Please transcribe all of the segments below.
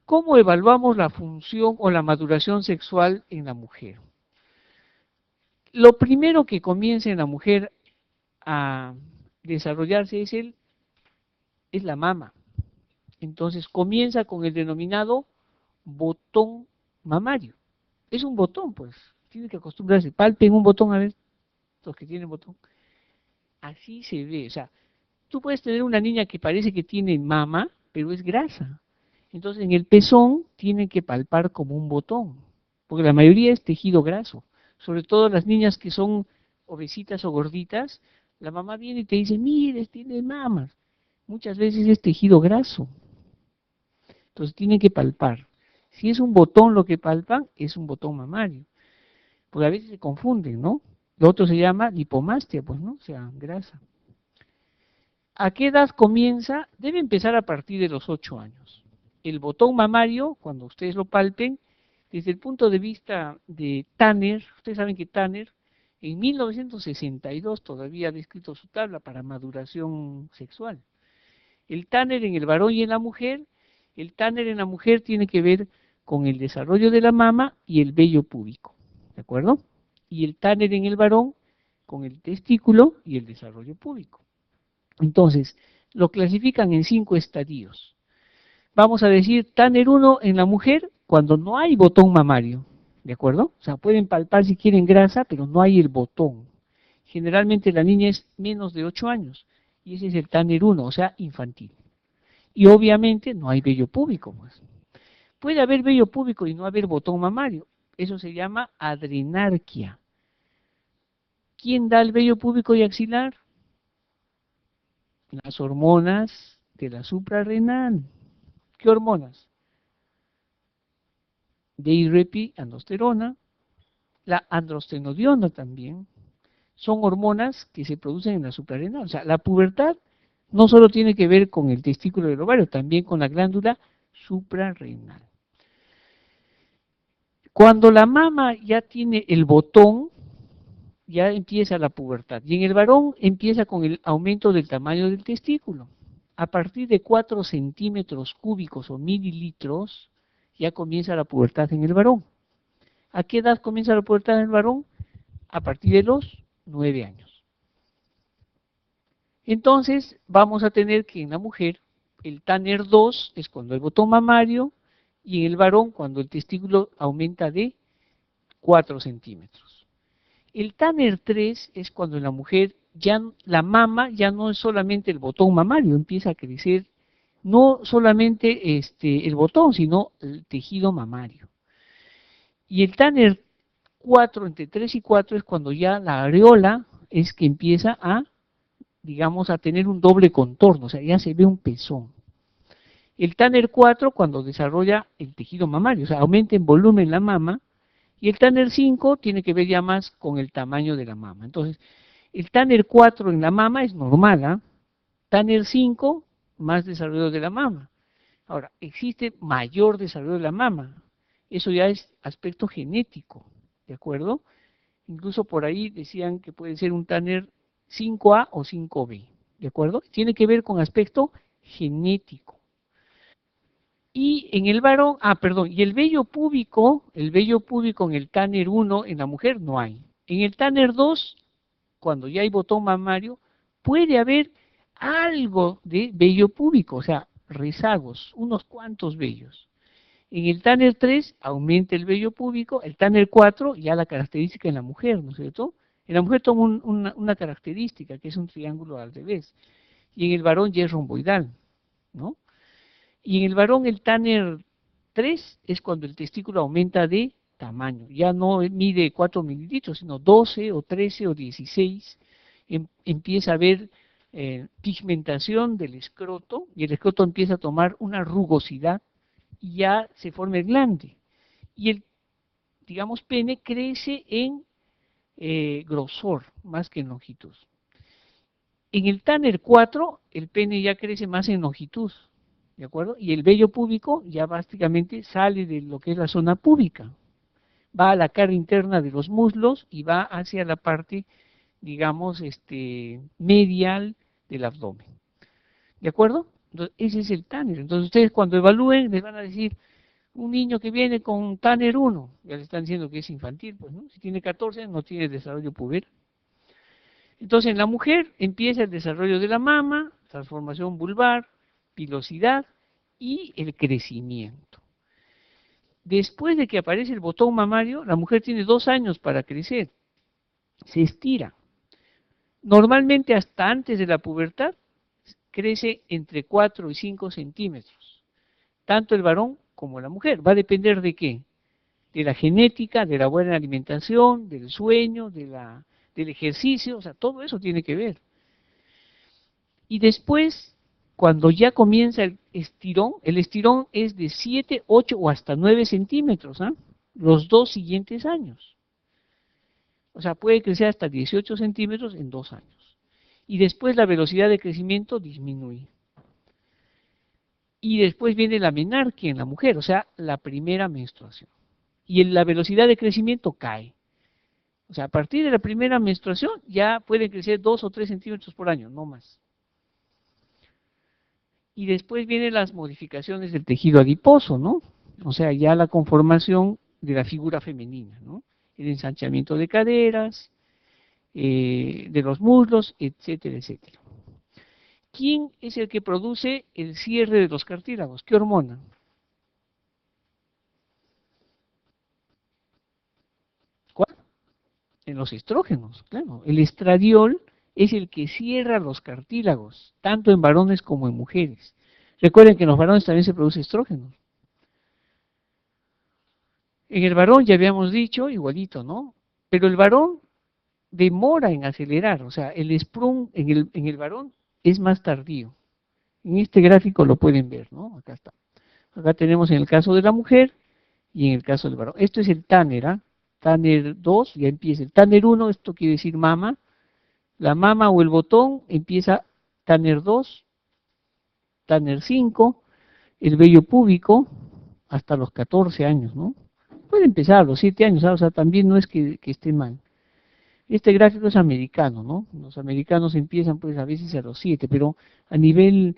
¿Cómo evaluamos la función o la maduración sexual en la mujer? Lo primero que comienza en la mujer a desarrollarse es la mama. Entonces comienza con el denominado botón mamario. Es un botón, pues. Tiene que acostumbrarse. Palpen un botón, a ver, los que tienen botón. Así se ve. O sea, tú puedes tener una niña que parece que tiene mama, pero es grasa. Entonces en el pezón tienen que palpar como un botón, porque la mayoría es tejido graso. Sobre todo las niñas que son obesitas o gorditas, la mamá viene y te dice, mire, tiene mamas. Muchas veces es tejido graso. Entonces tienen que palpar. Si es un botón lo que palpan, es un botón mamario. Porque a veces se confunden, ¿no? Lo otro se llama lipomastia, pues, ¿no? O sea, grasa. ¿A qué edad comienza? Debe empezar a partir de los 8 años. El botón mamario, cuando ustedes lo palpen, desde el punto de vista de Tanner, ustedes saben que Tanner en 1962 todavía ha descrito su tabla para maduración sexual. El Tanner en el varón y en la mujer, el Tanner en la mujer tiene que ver con el desarrollo de la mama y el vello púbico, ¿de acuerdo? Y el Tanner en el varón con el testículo y el desarrollo púbico. Entonces, lo clasifican en 5 estadios. Vamos a decir Tanner 1 en la mujer cuando no hay botón mamario, ¿de acuerdo? O sea, pueden palpar si quieren grasa, pero no hay el botón. Generalmente la niña es menos de 8 años y ese es el Tanner 1, o sea, infantil. Y obviamente no hay vello púbico, pues. Puede haber vello púbico y no haber botón mamario. Eso se llama adrenarquia. ¿Quién da el vello púbico y axilar? Las hormonas de la suprarrenal. ¿Qué hormonas? Aldosterona, la androstenodiona también. Son hormonas que se producen en la suprarrenal. O sea, la pubertad no solo tiene que ver con el testículo del ovario, también con la glándula suprarrenal. Cuando la mama ya tiene el botón, ya empieza la pubertad. Y en el varón empieza con el aumento del tamaño del testículo. A partir de 4 centímetros cúbicos o mililitros, ya comienza la pubertad en el varón. ¿A qué edad comienza la pubertad en el varón? A partir de los 9 años. Entonces, vamos a tener que en la mujer, el Tanner 2 es cuando el botón mamario y en el varón cuando el testículo aumenta de 4 centímetros. El Tanner 3 es cuando en la mujer ya la mama ya no es solamente el botón mamario, empieza a crecer no solamente el botón, sino el tejido mamario. Y el Tanner 4, entre 3 y 4 es cuando ya la areola es que empieza a, digamos, a tener un doble contorno, o sea, ya se ve un pezón. El Tanner 4 cuando desarrolla el tejido mamario, o sea, aumenta en volumen la mama, y el Tanner 5 tiene que ver ya más con el tamaño de la mama. Entonces, el Tanner 4 en la mama es normal, ¿eh? Tanner 5, más desarrollo de la mama. Ahora, existe mayor desarrollo de la mama. Eso ya es aspecto genético, ¿de acuerdo? Incluso por ahí decían que puede ser un Tanner 5A o 5B, ¿de acuerdo? Tiene que ver con aspecto genético. Y en el varón, perdón, y el vello púbico en el Tanner 1 en la mujer no hay. En el Tanner 2, cuando ya hay botón mamario, puede haber algo de vello púbico, o sea, rezagos, unos cuantos vellos. En el Tanner 3 aumenta el vello púbico, el Tanner 4 ya la característica en la mujer, ¿no es cierto? En la mujer toma una característica que es un triángulo al revés, y en el varón ya es romboidal, ¿no? Y en el varón el Tanner 3 es cuando el testículo aumenta de tamaño, ya no mide 4 mililitros, sino 12 o 13 o 16, empieza a haber pigmentación del escroto y el escroto empieza a tomar una rugosidad y ya se forma el glande. Y el, digamos, pene crece en grosor más que en longitud. En el Tanner 4, el pene ya crece más en longitud, ¿de acuerdo? Y el vello púbico ya básicamente sale de lo que es la zona púbica, va a la cara interna de los muslos y va hacia la parte, digamos, medial del abdomen, ¿de acuerdo? Entonces, ese es el Tanner. Entonces, ustedes cuando evalúen les van a decir, Un niño que viene con Tanner 1, ya le están diciendo que es infantil, pues, ¿no? Si tiene 14 años no tiene desarrollo puber. Entonces en la mujer empieza el desarrollo de la mama, transformación vulvar, pilosidad y el crecimiento. Después de que aparece el botón mamario, la mujer tiene 2 años para crecer, se estira. Normalmente hasta antes de la pubertad crece entre 4 y 5 centímetros, tanto el varón como la mujer. Va a depender de qué, de la genética, de la buena alimentación, del sueño, del ejercicio, o sea, todo eso tiene que ver. Y después, cuando ya comienza el estirón es de 7, 8 o hasta 9 centímetros, ¿ah? Los 2 siguientes años. O sea, puede crecer hasta 18 centímetros en 2 años. Y después la velocidad de crecimiento disminuye. Y después viene la menarquia en la mujer, o sea, la primera menstruación. Y la velocidad de crecimiento cae. O sea, a partir de la primera menstruación ya pueden crecer 2 o 3 centímetros por año, no más. Y después vienen las modificaciones del tejido adiposo, ¿no? O sea, ya la conformación de la figura femenina, ¿no? El ensanchamiento de caderas, de los muslos, etcétera, etcétera. ¿Quién es el que produce el cierre de los cartílagos? ¿Qué hormona? ¿Cuál? En los estrógenos, claro. El estradiol es el que cierra los cartílagos, tanto en varones como en mujeres. Recuerden que en los varones también se produce estrógeno. En el varón ya habíamos dicho, igualito, ¿no? Pero el varón demora en acelerar, o sea, el sprung en el varón es más tardío. En este gráfico lo pueden ver, ¿no? Acá está. Acá tenemos en el caso de la mujer y en el caso del varón. Esto es el Tanner, ¿ah? Tanner 2, ya empieza. El Tanner 1, esto quiere decir mama. La mama o el botón empieza Tanner 2, Tanner 5, el vello púbico hasta los 14 años, ¿no? Puede empezar a los 7 años, ¿ah? O sea, también no es que esté mal. Este gráfico es americano, ¿no? Los americanos empiezan pues a veces a los 7, pero a nivel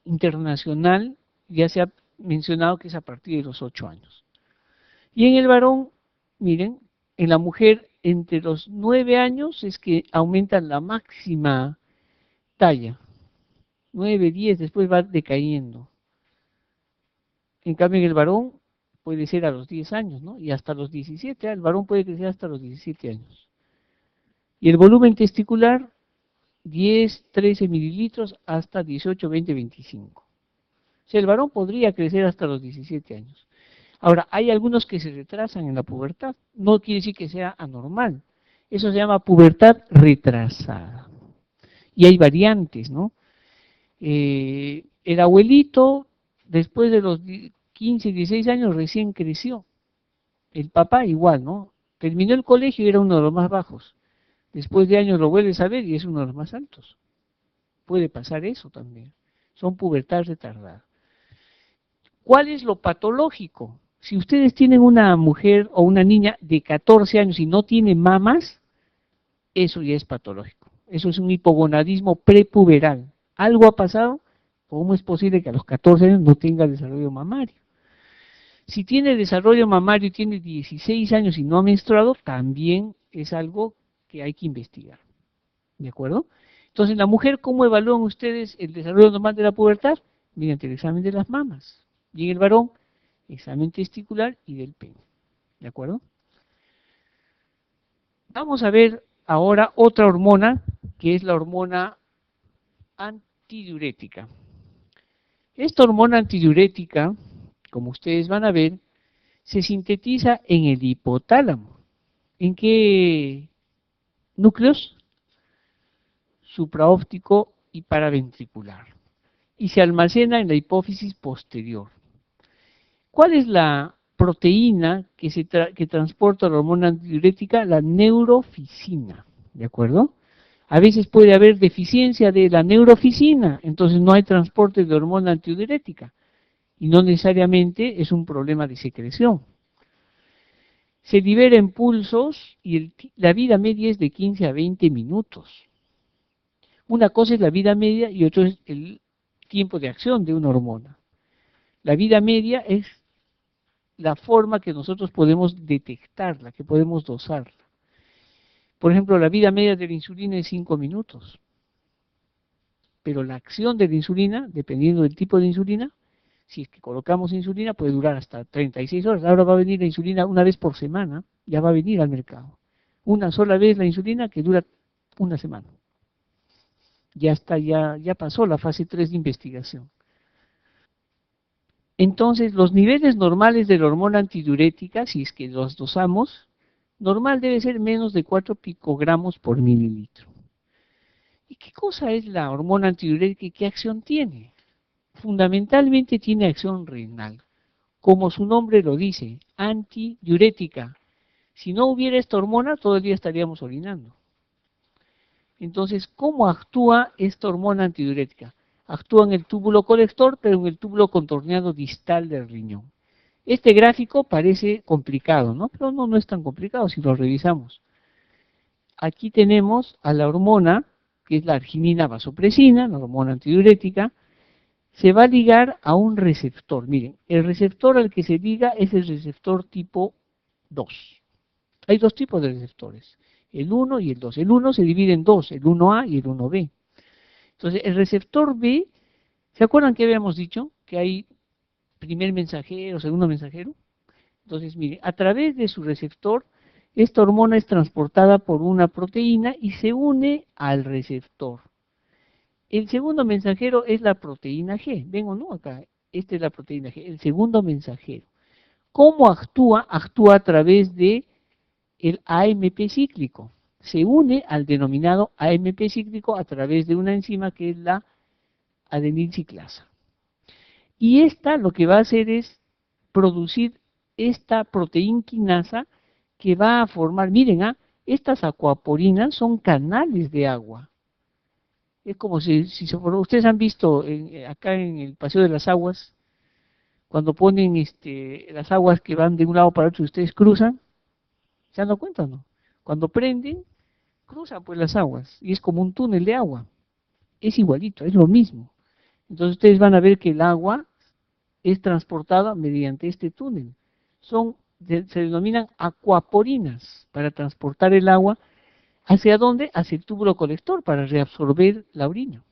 internacional ya se ha mencionado que es a partir de los 8 años. Y en el varón, miren, en la mujer entre los 9 años es que aumenta la máxima talla. 9, 10, después va decayendo. En cambio en el varón puede ser a los 10 años, ¿no? Y hasta los 17, el varón puede crecer hasta los 17 años. Y el volumen testicular, 10, 13 mililitros hasta 18, 20, 25. O sea, el varón podría crecer hasta los 17 años. Ahora, hay algunos que se retrasan en la pubertad. No quiere decir que sea anormal. Eso se llama pubertad retrasada. Y hay variantes, ¿no? El abuelito, después de los 15, 16 años, recién creció. El papá igual, ¿no? Terminó el colegio y era uno de los más bajos. Después de años lo vuelves a ver y es uno de los más altos. Puede pasar eso también. Son pubertad retardada. ¿Cuál es lo patológico? Si ustedes tienen una mujer o una niña de 14 años y no tiene mamas, eso ya es patológico. Eso es un hipogonadismo prepuberal. ¿Algo ha pasado? ¿Cómo es posible que a los 14 años no tenga desarrollo mamario? Si tiene desarrollo mamario y tiene 16 años y no ha menstruado, también es algo que hay que investigar. ¿De acuerdo? Entonces, la mujer, ¿cómo evalúan ustedes el desarrollo normal de la pubertad? Mediante el examen de las mamas. Y en el varón, examen testicular y del pene. ¿De acuerdo? Vamos a ver ahora otra hormona, que es la hormona antidiurética. Esta hormona antidiurética, como ustedes van a ver, se sintetiza en el hipotálamo. ¿En qué núcleos? Supraóptico y paraventricular. Y se almacena en la hipófisis posterior. ¿Cuál es la proteína que transporta la hormona antidiurética? La neurofisina, ¿de acuerdo? A veces puede haber deficiencia de la neurofisina, entonces no hay transporte de hormona antidiurética y no necesariamente es un problema de secreción. Se libera en pulsos y la vida media es de 15 a 20 minutos. Una cosa es la vida media y otra es el tiempo de acción de una hormona. La vida media es la forma que nosotros podemos detectarla, que podemos dosarla. Por ejemplo, la vida media de la insulina es 5 minutos, pero la acción de la insulina, dependiendo del tipo de insulina, si es que colocamos insulina, puede durar hasta 36 horas. Ahora va a venir la insulina una vez por semana, ya va a venir al mercado. Una sola vez la insulina que dura una semana. Ya está, ya pasó la fase 3 de investigación. Entonces, los niveles normales de la hormona antidiurética, si es que los dosamos, normal debe ser menos de 4 picogramos por mililitro. ¿Y qué cosa es la hormona antidiurética y qué acción tiene? Fundamentalmente tiene acción renal, como su nombre lo dice, antidiurética. Si no hubiera esta hormona, todo el día estaríamos orinando. Entonces, ¿cómo actúa esta hormona antidiurética? Actúa en el túbulo colector, pero en el túbulo contorneado distal del riñón. Este gráfico parece complicado, ¿no? Pero no es tan complicado si lo revisamos. Aquí tenemos a la hormona, que es la arginina vasopresina, la hormona antidiurética, se va a ligar a un receptor. Miren, el receptor al que se liga es el receptor tipo 2. Hay dos tipos de receptores, el 1 y el 2. El 1 se divide en dos, el 1A y el 1B. Entonces, el receptor B, ¿se acuerdan que habíamos dicho que hay primer mensajero, segundo mensajero? Entonces, mire, a través de su receptor, esta hormona es transportada por una proteína y se une al receptor. El segundo mensajero es la proteína G. ¿Ven o no acá? Esta es la proteína G, el segundo mensajero. ¿Cómo actúa? Actúa a través de el AMP cíclico. Se une al denominado AMP cíclico a través de una enzima que es la adenilciclasa. Y esta lo que va a hacer es producir esta proteínquinasa que va a formar, miren, estas acuaporinas son canales de agua. Es como si ustedes han visto acá en el Paseo de las Aguas, cuando ponen las aguas que van de un lado para otro y ustedes cruzan, ¿se han dado cuenta o no? Cuando prenden, cruzan pues las aguas y es como un túnel de agua. Es igualito, es lo mismo. Entonces ustedes van a ver que el agua es transportada mediante este túnel. Se denominan acuaporinas para transportar el agua. ¿Hacia dónde? Hacia el túbulo colector para reabsorber la orina.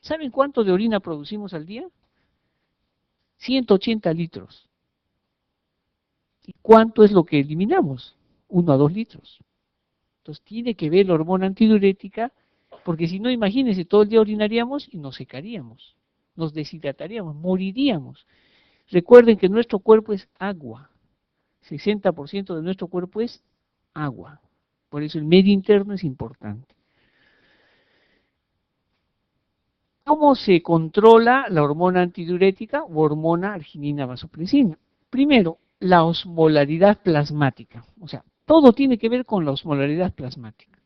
¿Saben cuánto de orina producimos al día? 180 litros. ¿Y cuánto es lo que eliminamos? 1 a 2 litros. Entonces tiene que ver la hormona antidiurética, porque si no, imagínense, todo el día orinaríamos y nos secaríamos, nos deshidrataríamos, moriríamos. Recuerden que nuestro cuerpo es agua, 60% de nuestro cuerpo es agua. Por eso el medio interno es importante. ¿Cómo se controla la hormona antidiurética o hormona arginina vasopresina? Primero, la osmolaridad plasmática. O sea, todo tiene que ver con la osmolaridad plasmática.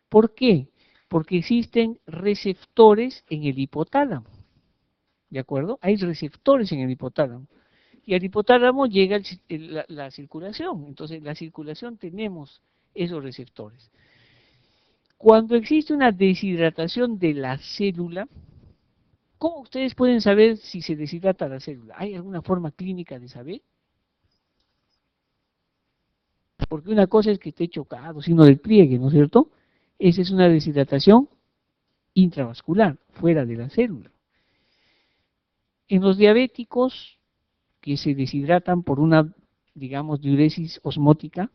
¿Por qué? Porque existen receptores en el hipotálamo. ¿De acuerdo? Hay receptores en el hipotálamo. Y al hipotálamo llega la circulación. Entonces, la circulación tenemos esos receptores. Cuando existe una deshidratación de la célula, ¿cómo ustedes pueden saber si se deshidrata la célula? ¿Hay alguna forma clínica de saber? Porque una cosa es que esté chocado, sino del pliegue, ¿no es cierto? Esa es una deshidratación intravascular, fuera de la célula. En los diabéticos que se deshidratan por una, digamos, diuresis osmótica,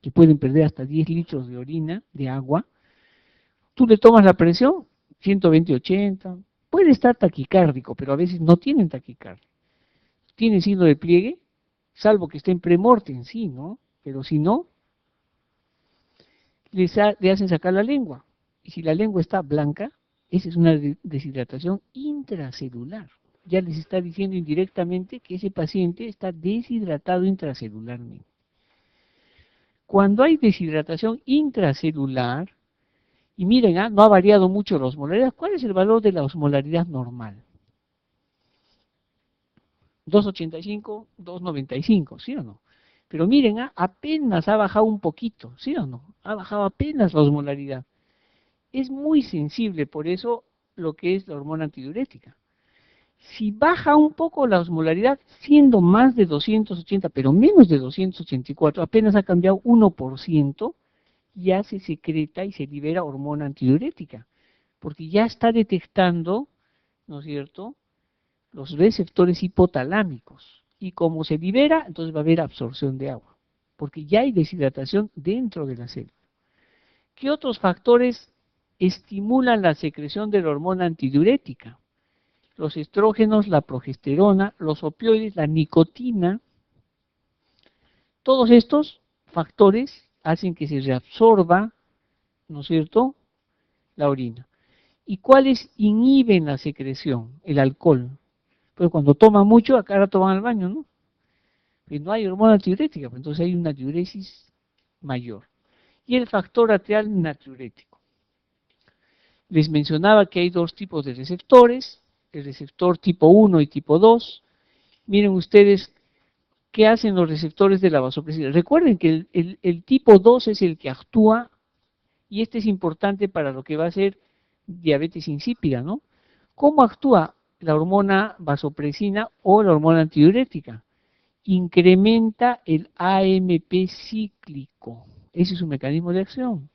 que pueden perder hasta 10 litros de orina, de agua, tú le tomas la presión, 120/80, puede estar taquicárdico, pero a veces no tienen taquicardia. Tienen signo de pliegue, salvo que estén premortem, sí, ¿no? Pero si no, le hacen sacar la lengua. Y si la lengua está blanca, esa es una deshidratación intracelular. Ya les está diciendo indirectamente que ese paciente está deshidratado intracelularmente. Cuando hay deshidratación intracelular, y miren, no ha variado mucho la osmolaridad, ¿cuál es el valor de la osmolaridad normal? 2,85, 2,95, ¿sí o no? Pero miren, apenas ha bajado un poquito, ¿sí o no? Ha bajado apenas la osmolaridad. Es muy sensible, por eso, lo que es la hormona antidiurética. Si baja un poco la osmolaridad, siendo más de 280, pero menos de 284, apenas ha cambiado 1%, ya se secreta y se libera hormona antidiurética, porque ya está detectando, ¿no es cierto?, los receptores hipotalámicos. Y como se libera, entonces va a haber absorción de agua, porque ya hay deshidratación dentro de la célula. ¿Qué otros factores estimulan la secreción de la hormona antidiurética? Los estrógenos, la progesterona, los opioides, la nicotina. Todos estos factores hacen que se reabsorba, ¿no es cierto?, la orina. ¿Y cuáles inhiben la secreción? El alcohol. Pues cuando toman mucho, acá ahora toman al baño, ¿no? Pues no hay hormona antidiurética, pues entonces hay una diuresis mayor. Y el factor atrial natriurético. Les mencionaba que hay dos tipos de receptores, el receptor tipo 1 y tipo 2. Miren ustedes qué hacen los receptores de la vasopresina. Recuerden que el tipo 2 es el que actúa, y este es importante para lo que va a ser diabetes insípida, ¿no? ¿Cómo actúa la hormona vasopresina o la hormona antidiurética? Incrementa el AMP cíclico. Ese es su mecanismo de acción.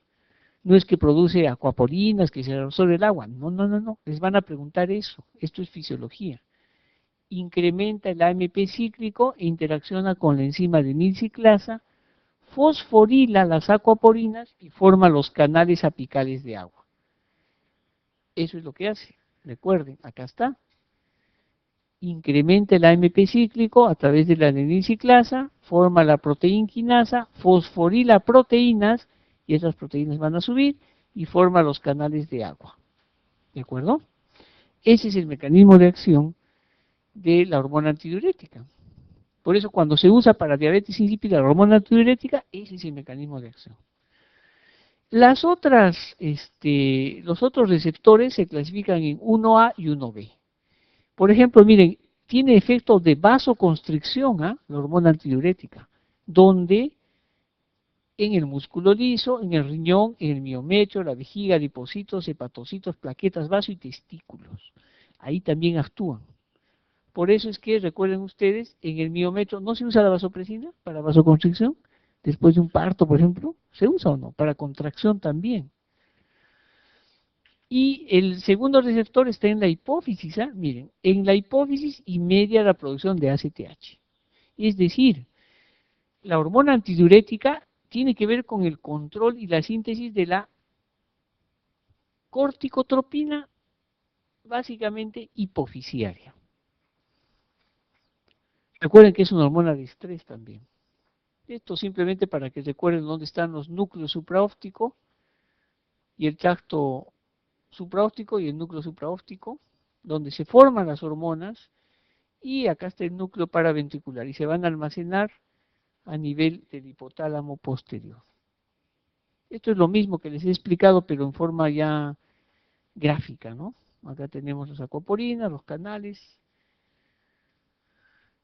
No es que produce acuaporinas, que se absorbe el agua. No, no, no, no. Les van a preguntar eso. Esto es fisiología. Incrementa el AMP cíclico e interacciona con la enzima de milciclasa, fosforila las acuaporinas y forma los canales apicales de agua. Eso es lo que hace. Recuerden, acá está. Incrementa el AMP cíclico a través de la adenilciclasa, forma la proteinquinasa, fosforila proteínas, y esas proteínas van a subir y forma los canales de agua. ¿De acuerdo? Ese es el mecanismo de acción de la hormona antidiurética. Por eso cuando se usa para diabetes insípida la hormona antidiurética, ese es el mecanismo de acción. Los otros receptores se clasifican en 1A y 1B. Por ejemplo, miren, tiene efectos de vasoconstricción, la hormona antidiurética, donde en el músculo liso, en el riñón, en el miometrio, la vejiga, adipocitos, hepatocitos, plaquetas, vaso y testículos. Ahí también actúan. Por eso es que, recuerden ustedes, en el miometrio no se usa la vasopresina para vasoconstricción, después de un parto, por ejemplo, ¿se usa o no? Para contracción también. Y el segundo receptor está en la hipófisis, miren, en la hipófisis y media la producción de ACTH. Es decir, la hormona antidiurética tiene que ver con el control y la síntesis de la corticotropina, básicamente hipofisiaria. Recuerden que es una hormona de estrés también. Esto simplemente para que recuerden dónde están los núcleos supraópticos y el tracto supraóptico y el núcleo supraóptico, donde se forman las hormonas, y acá está el núcleo paraventricular, y se van a almacenar a nivel del hipotálamo posterior. Esto es lo mismo que les he explicado, pero en forma ya gráfica, ¿no? Acá tenemos las acuaporinas, los canales.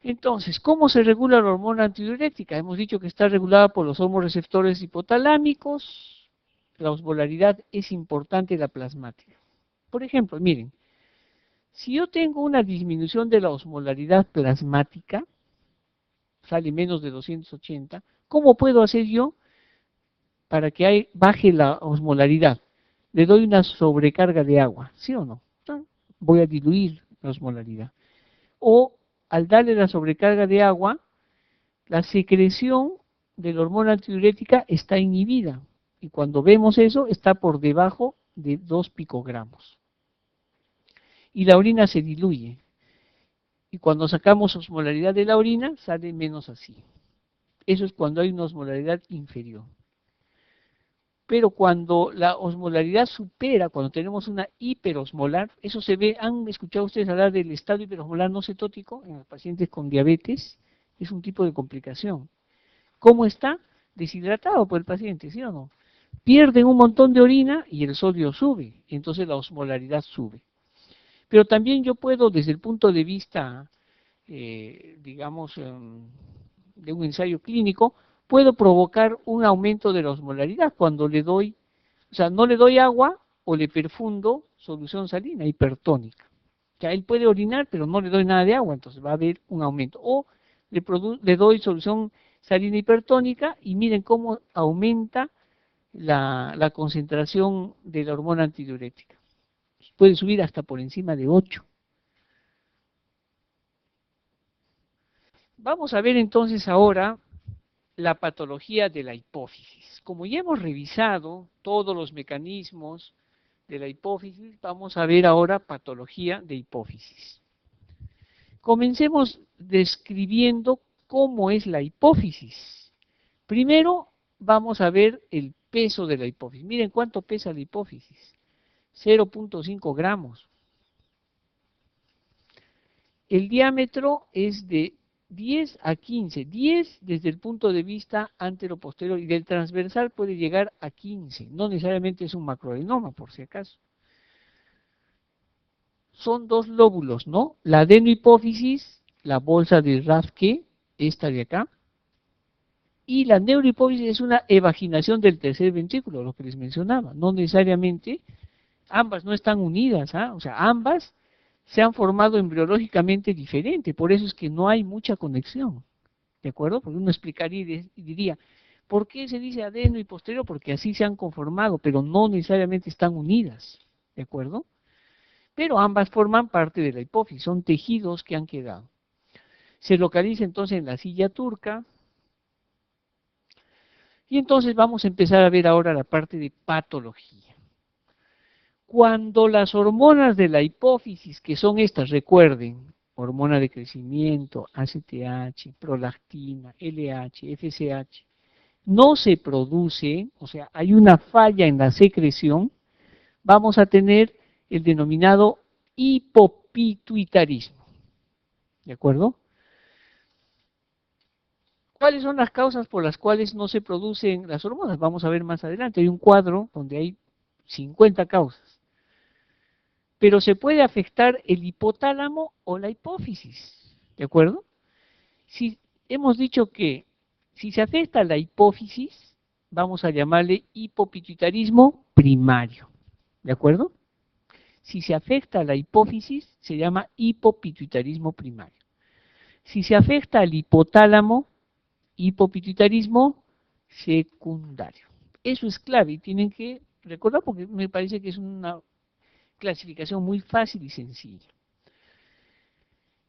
Entonces, ¿cómo se regula la hormona antidiurética? Hemos dicho que está regulada por los hormoreceptores hipotalámicos. La osmolaridad es importante, la plasmática. Por ejemplo, miren, si yo tengo una disminución de la osmolaridad plasmática, sale menos de 280, ¿cómo puedo hacer yo para que baje la osmolaridad? Le doy una sobrecarga de agua, ¿sí o no? Voy a diluir la osmolaridad. O al darle la sobrecarga de agua, la secreción de la hormona antidiurética está inhibida. Y cuando vemos eso, está por debajo de 2 picogramos. Y la orina se diluye. Y cuando sacamos osmolaridad de la orina, sale menos así. Eso es cuando hay una osmolaridad inferior. Pero cuando la osmolaridad supera, cuando tenemos una hiperosmolar, eso se ve, ¿han escuchado ustedes hablar del estado hiperosmolar no cetótico en los pacientes con diabetes? Es un tipo de complicación. ¿Cómo está? Deshidratado por el paciente, ¿sí o no? Pierden un montón de orina y el sodio sube, entonces la osmolaridad sube. Pero también yo puedo, desde el punto de vista, digamos, de un ensayo clínico, puedo provocar un aumento de la osmolaridad cuando le doy, o sea, no le doy agua o le perfundo solución salina hipertónica. sea, él puede orinar, pero no le doy nada de agua, entonces va a haber un aumento. O le doy solución salina hipertónica y miren cómo aumenta la concentración de la hormona antidiurética. Puede subir hasta por encima de 8. Vamos a ver entonces ahora la patología de la hipófisis. Como ya hemos revisado todos los mecanismos de la hipófisis, vamos a ver ahora patología de hipófisis. Comencemos describiendo cómo es la hipófisis. Primero vamos a ver el peso de la hipófisis. Miren cuánto pesa la hipófisis. 0.5 gramos. El diámetro es de 10 a 15. 10 desde el punto de vista anteroposterior y del transversal puede llegar a 15. No necesariamente es un macroadenoma, por si acaso. Son dos lóbulos, ¿no? La adenohipófisis, la bolsa de Rathke, esta de acá, y la neurohipófisis es una evaginación del tercer ventrículo, lo que les mencionaba. No necesariamente, ambas no están unidas, ¿ah? O sea, ambas se han formado embriológicamente diferente, por eso es que no hay mucha conexión, ¿de acuerdo? Porque uno explicaría y diría, ¿por qué se dice adeno y posterior? Porque así se han conformado, pero no necesariamente están unidas, ¿de acuerdo? Pero ambas forman parte de la hipófisis, son tejidos que han quedado. Se localiza entonces en la silla turca, y entonces vamos a empezar a ver ahora la parte de patología. Cuando las hormonas de la hipófisis, que son estas, recuerden, hormona de crecimiento, ACTH, prolactina, LH, FSH, no se produce, o sea, hay una falla en la secreción, vamos a tener el denominado hipopituitarismo. ¿De acuerdo? ¿Cuáles son las causas por las cuales no se producen las hormonas? Vamos a ver más adelante. Hay un cuadro donde hay 50 causas. Pero se puede afectar el hipotálamo o la hipófisis. ¿De acuerdo? Si hemos dicho que si se afecta la hipófisis, vamos a llamarle hipopituitarismo primario. ¿De acuerdo? Si se afecta la hipófisis, se llama hipopituitarismo primario. Si se afecta al hipotálamo, hipopituitarismo secundario. Eso es clave y tienen que recordar porque me parece que es una clasificación muy fácil y sencilla.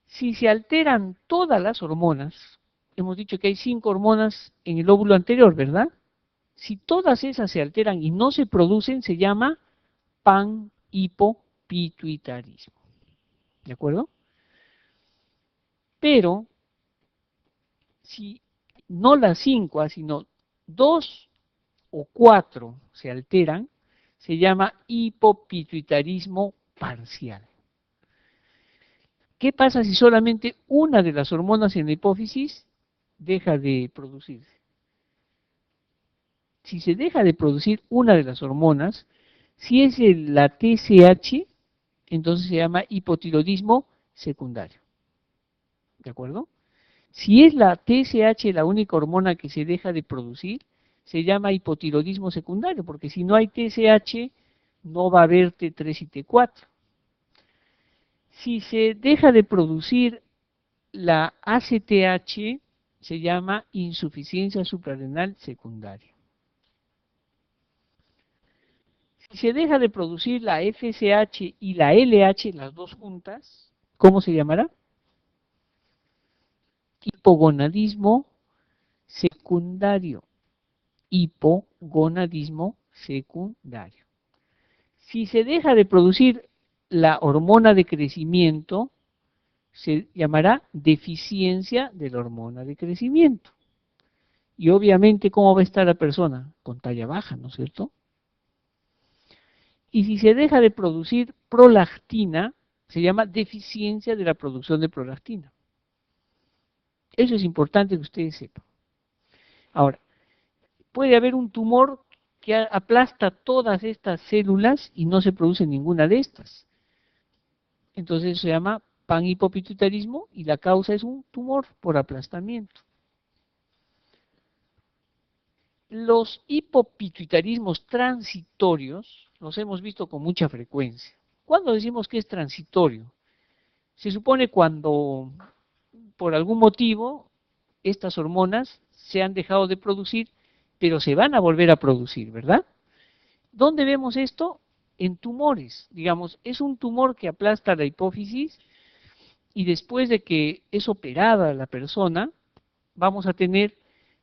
Si se alteran todas las hormonas, hemos dicho que hay 5 hormonas en el óvulo anterior, ¿verdad? Si todas esas se alteran y no se producen, se llama panhipopituitarismo. ¿De acuerdo? Pero, si no las 5, sino 2 o 4 se alteran, se llama hipopituitarismo parcial. ¿Qué pasa si solamente una de las hormonas en la hipófisis deja de producirse? Si se deja de producir una de las hormonas, si es la TSH, entonces se llama hipotiroidismo secundario. ¿De acuerdo? Si es la TSH la única hormona que se deja de producir, se llama hipotiroidismo secundario, porque si no hay TSH, no va a haber T3 y T4. Si se deja de producir la ACTH, se llama insuficiencia suprarrenal secundaria. Si se deja de producir la FSH y la LH, las dos juntas, ¿cómo se llamará? Hipogonadismo secundario. Hipogonadismo secundario. Si se deja de producir la hormona de crecimiento, se llamará deficiencia de la hormona de crecimiento. Y obviamente, ¿cómo va a estar la persona? Con talla baja, ¿no es cierto? Y si se deja de producir prolactina, se llama deficiencia de la producción de prolactina. Eso es importante que ustedes sepan. Ahora, puede haber un tumor que aplasta todas estas células y no se produce ninguna de estas. Entonces eso se llama panhipopituitarismo y la causa es un tumor por aplastamiento. Los hipopituitarismos transitorios los hemos visto con mucha frecuencia. ¿Cuándo decimos que es transitorio? Se supone cuando por algún motivo estas hormonas se han dejado de producir, pero se van a volver a producir, ¿verdad? ¿Dónde vemos esto? En tumores. Digamos, es un tumor que aplasta la hipófisis y después de que es operada la persona, vamos a tener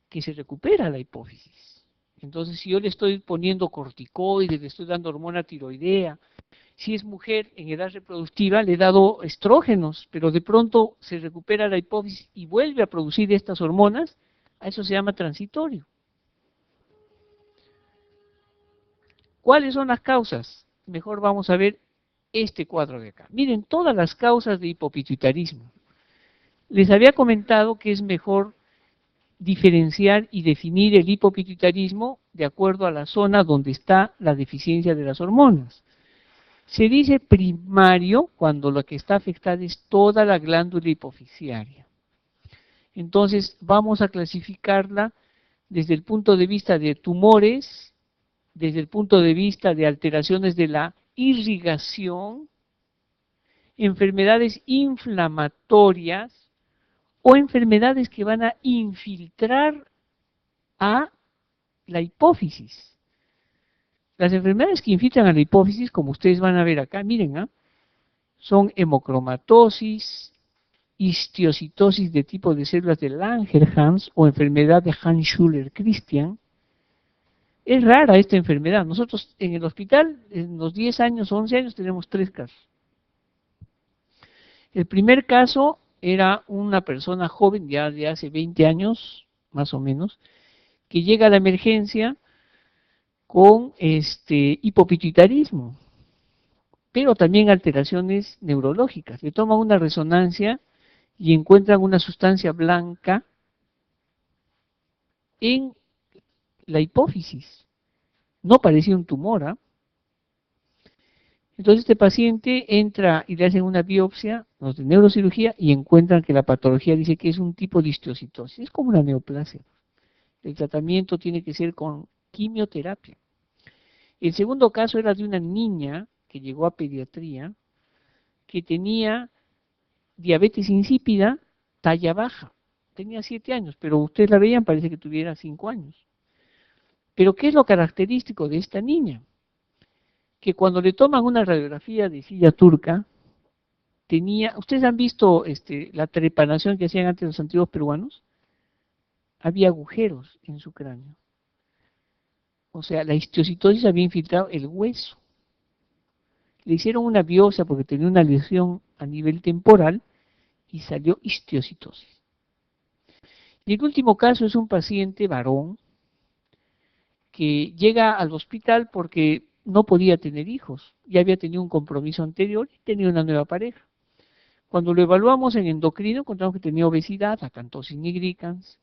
que se recupera la hipófisis. Entonces, si yo le estoy poniendo corticoides, le estoy dando hormona tiroidea, si es mujer en edad reproductiva, le he dado estrógenos, pero de pronto se recupera la hipófisis y vuelve a producir estas hormonas, a eso se llama transitorio. ¿Cuáles son las causas? Mejor vamos a ver este cuadro de acá. Miren, todas las causas de hipopituitarismo. Les había comentado que es mejor diferenciar y definir el hipopituitarismo de acuerdo a la zona donde está la deficiencia de las hormonas. Se dice primario cuando lo que está afectada es toda la glándula hipofisiaria. Entonces vamos a clasificarla desde el punto de vista de tumores, desde el punto de vista de alteraciones de la irrigación, enfermedades inflamatorias o enfermedades que van a infiltrar a la hipófisis. Las enfermedades que infiltran a la hipófisis, como ustedes van a ver acá, miren, son hemocromatosis, histiocitosis de tipo de células de Langerhans o enfermedad de Hans-Schüller-Christian. Es rara esta enfermedad. Nosotros en el hospital, en los 10 años, 11 años, tenemos 3 casos. El primer caso era una persona joven, ya de hace 20 años, más o menos, que llega a la emergencia con hipopituitarismo, pero también alteraciones neurológicas. Le toman una resonancia y encuentran una sustancia blanca en la hipófisis. No parecía un tumor, ¿ah? Entonces este paciente entra y le hacen una biopsia, los de neurocirugía, y encuentran que la patología dice que es un tipo de histiocitosis. Es como una neoplasia. El tratamiento tiene que ser con quimioterapia. El segundo caso era de una niña que llegó a pediatría, que tenía diabetes insípida, talla baja. Tenía 7 años, pero ustedes la veían, parece que tuviera 5 años. Pero ¿qué es lo característico de esta niña? Que cuando le toman una radiografía de silla turca, ¿ustedes han visto la trepanación que hacían antes los antiguos peruanos? Había agujeros en su cráneo. O sea, la histiocitosis había infiltrado el hueso. Le hicieron una biopsia porque tenía una lesión a nivel temporal y salió histiocitosis. Y el último caso es un paciente varón que llega al hospital porque no podía tener hijos, ya había tenido un compromiso anterior y tenía una nueva pareja. Cuando lo evaluamos en endocrino, encontramos que tenía obesidad, acantosis nigricans,